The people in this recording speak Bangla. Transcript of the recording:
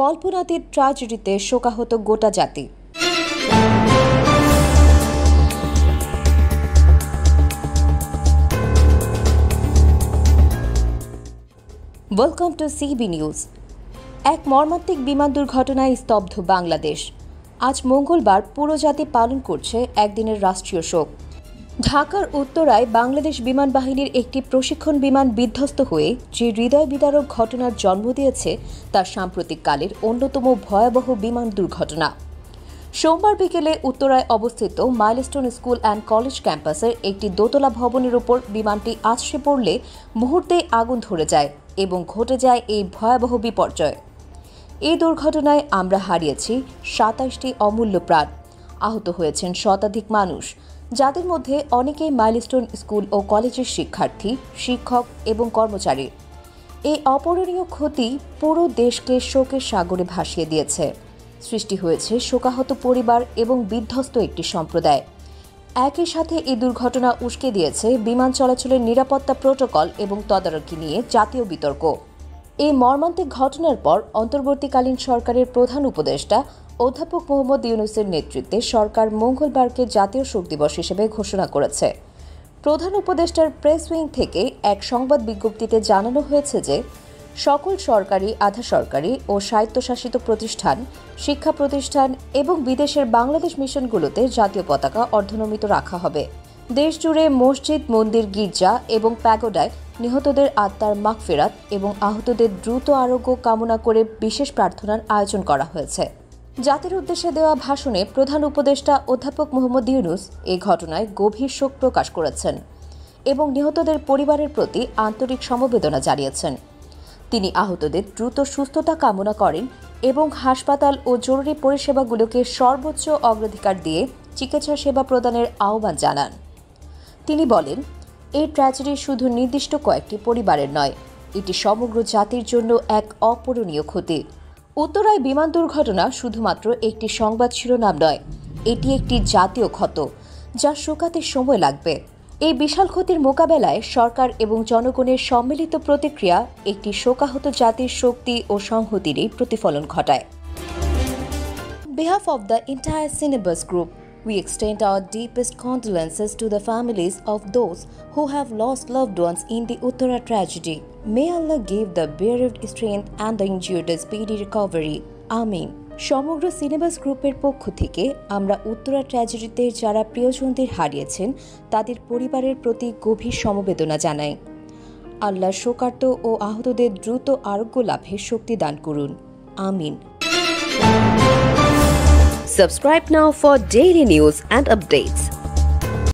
কল্পনাতীত ট্র্যাজেডিতে শোকাহত গোটা জাতি। Welcome to CB news. এক মর্মান্তিক বিমান দুর্ঘটনায় স্তব্ধ বাংলাদেশ। আজ মঙ্গলবার পুরো জাতি পালন করছে একদিনের রাষ্ট্রীয় শোক। ঢাকার উত্তরায় বাংলাদেশ বিমান বাহিনীর একটি প্রশিক্ষণ বিমান বিধ্বস্ত হয়ে যে হৃদয় বিদারক ঘটনার জন্ম দিয়েছে তা সাম্প্রতিককালের অন্যতম ভয়াবহ বিমান দুর্ঘটনা। সোমবার বিকেলে উত্তরায় অবস্থিত মাইলস্টোন স্কুল অ্যান্ড কলেজ ক্যাম্পাসের একটি দোতলা ভবনের উপর বিমানটি আছড়ে পড়লে মুহূর্তেই আগুন ধরে যায় এবং ঘটে যায় এই ভয়াবহ বিপর্যয়। এই দুর্ঘটনায় আমরা হারিয়েছি ২৭টি অমূল্য প্রাণ, আহত হয়েছেন শতাধিক মানুষ, যাদের মধ্যে অনেকেই মাইলস্টোন স্কুল ও কলেজের শিক্ষার্থী, শিক্ষক এবং কর্মচারী। এই অপূরণীয় ক্ষতি পুরো দেশকে শোকের সাগরে ভাসিয়ে দিয়েছে। সৃষ্টি হয়েছে শোকাহত পরিবার এবং বিধ্বস্ত একটি সম্প্রদায়। একই সাথে এই দুর্ঘটনা উস্কে দিয়েছে বিমান চলাচলের নিরাপত্তা প্রোটোকল এবং তদারকি নিয়ে জাতীয় বিতর্ক। এই মর্মান্তিক ঘটনার পর অন্তর্বর্তীকালীন সরকারের প্রধান উপদেষ্টা অধ্যাপক মোহাম্মদ ইউনূসের নেতৃত্বে সরকার মঙ্গলবারকে জাতীয় শোক দিবস হিসেবে ঘোষণা করেছে। প্রধান উপদেষ্টার প্রেস উইং থেকে এক সংবাদ বিজ্ঞপ্তিতে জানানো হয়েছে যে সকল সরকারি, আধা সরকারি ও স্বায়ত্তশাসিত প্রতিষ্ঠান, শিক্ষা প্রতিষ্ঠান এবং বিদেশের বাংলাদেশ মিশনগুলোতে জাতীয় পতাকা অর্ধনমিত রাখা হবে। দেশজুড়ে মসজিদ, মন্দির, গির্জা এবং প্যাগোডায় নিহতদের আত্মার মাগফিরাত এবং আহতদের দ্রুত আরোগ্য কামনা করে বিশেষ প্রার্থনার আয়োজন করা হয়েছে। জাতির উদ্দেশ্যে দেওয়া ভাষণে প্রধান উপদেষ্টা অধ্যাপক মোহাম্মদ ইউনূস এই ঘটনায় গভীর শোক প্রকাশ করেছেন এবং নিহতদের পরিবারের প্রতি আন্তরিক সমবেদনা জানিয়েছেন। তিনি আহতদের দ্রুত সুস্থতা কামনা করেন এবং হাসপাতাল ও জরুরি পরিষেবাগুলোকে সর্বোচ্চ অগ্রাধিকার দিয়ে চিকিৎসা সেবা প্রদানের আহ্বান জানান। তিনি বলেন, এই ট্র্যাজেডি শুধু নির্দিষ্ট কয়েকটি পরিবারের নয়, এটি সমগ্র জাতির জন্য এক অপূরণীয় ক্ষতি। উত্তরায় বিমান দুর্ঘটনা শুধুমাত্র একটি সংবাদ শিরোনাম নয়, এটি একটি জাতীয় ক্ষত যা শুকাতে সময় লাগবে। এই বিশাল ক্ষতির মোকাবেলায় সরকার এবং জনগণের সম্মিলিত প্রতিক্রিয়া একটি শোকাহত জাতির শক্তি ও সংহতিরই প্রতিফলন ঘটায়। On behalf of the entire Cinebus Group, we extend our deepest condolences to the families of those who have lost loved ones in the Uttara tragedy. May Allah give the bereaved strength and the injured a speedy recovery. Amin. সমগ্র সিনেবাস গ্রুপের পক্ষ থেকে আমরা উত্তরা ট্র্যাজেডিতে যারা প্রিয়জনদের হারিয়েছেন তাদের পরিবারের প্রতি গভীর সমবেদনা জানাই। আল্লাহ শোকার্ত ও আহতদের দ্রুত আরোগ্য লাভের শক্তি দান করুন। আমিন। Subscribe now for daily news and updates.